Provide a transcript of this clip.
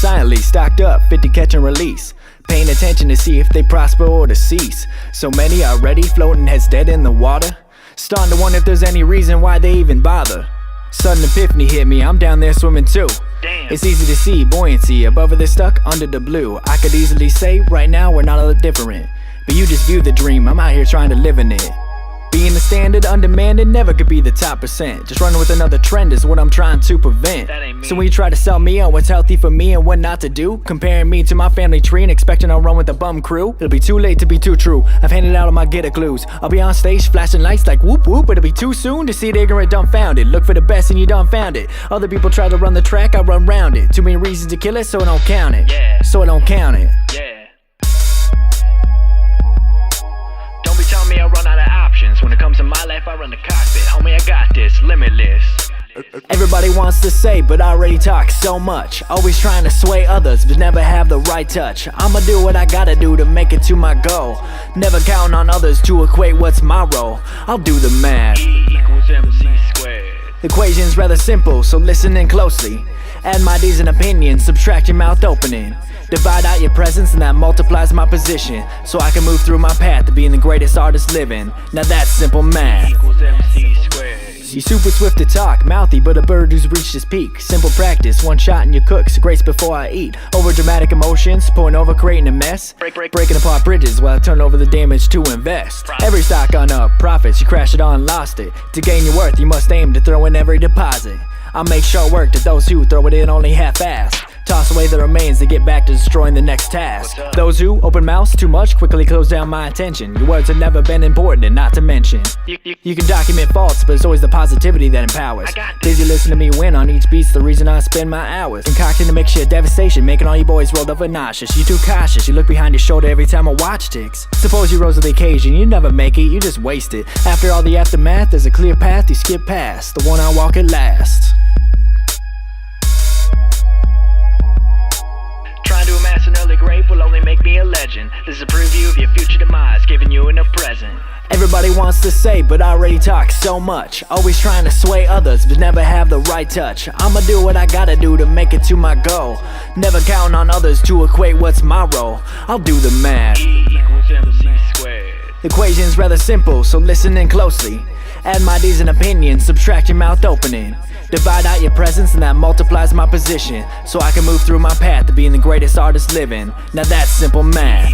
silently stocked up, fit to catch and release, paying attention to see if they prosper or decease. So many already floating heads dead in the water, starting to wonder if there's any reason why they even bother. Sudden epiphany hit me, I'm down there swimming too. Damn. It's easy to see buoyancy above it, they're stuck under the blue. I could easily say right now we're not a lot different, but you just view the dream, I'm out here trying to live in it. Being the standard, undemanded, never could be the top percent. Just running with another trend is what I'm trying to prevent. So when you try to sell me on what's healthy for me and what not to do, comparing me to my family tree and expecting I'll run with a bum crew, it'll be too late to be too true. I've handed out all my getter clues. I'll be on stage flashing lights like whoop whoop, but it'll be too soon to see the ignorant dumbfounded. Look for the best and you dumbfound it. Other people try to run the track, I run round it. Too many reasons to kill it, so I don't count it. So I don't count it. Don't be telling me I run out of options. When it comes to my life, I run the cockpit. Homie, I got this, limitless. Everybody wants to say, but I already talk so much. Always trying to sway others, but never have the right touch. I'ma do what I gotta do to make it to my goal. Never counting on others to equate what's my role. I'll do the math. E=mc². The equation's rather simple, so listen in closely. Add my D's and opinions, subtract your mouth opening. Divide out your presence and that multiplies my position, so I can move through my path to being the greatest artist living. Now that's simple math. You super swift to talk, mouthy, but a bird who's reached his peak. Simple practice, one shot and you cook, so grace before I eat. Over dramatic emotions, pouring over, creating a mess. Breaking apart bridges while I turn over the damage to invest. Every stock gone up, profits, you crash it on, lost it. To gain your worth, you must aim to throw in every deposit. I'll make short work to those who throw it in only half-assed. Toss away the remains to get back to destroying the next task. Those who open mouths too much quickly close down my attention. Your words have never been important and not to mention. You can document faults, but it's always the positivity that empowers. Busy listening to me win on each beat's the reason I spend my hours. Concocting a mixture of devastation, making all you boys rolled over nauseous. You too cautious, you look behind your shoulder every time a watch ticks. Suppose you rose to the occasion, you never make it, you just waste it. After all the aftermath, there's a clear path you skip past, the one I walk at last. Trying to amass an early grave will only make me a legend. This is a preview of your future demise, giving you in a present. Everybody wants to say, but I already talk so much. Always trying to sway others, but never have the right touch. I'ma do what I gotta do to make it to my goal. Never counting on others to equate what's my role. I'll do the math. E=mc². The equation's rather simple, so listen in closely. Add my D's and opinions, subtract your mouth opening. Divide out your presence and that multiplies my position, so I can move through my path to being the greatest artist living. Now that's simple math.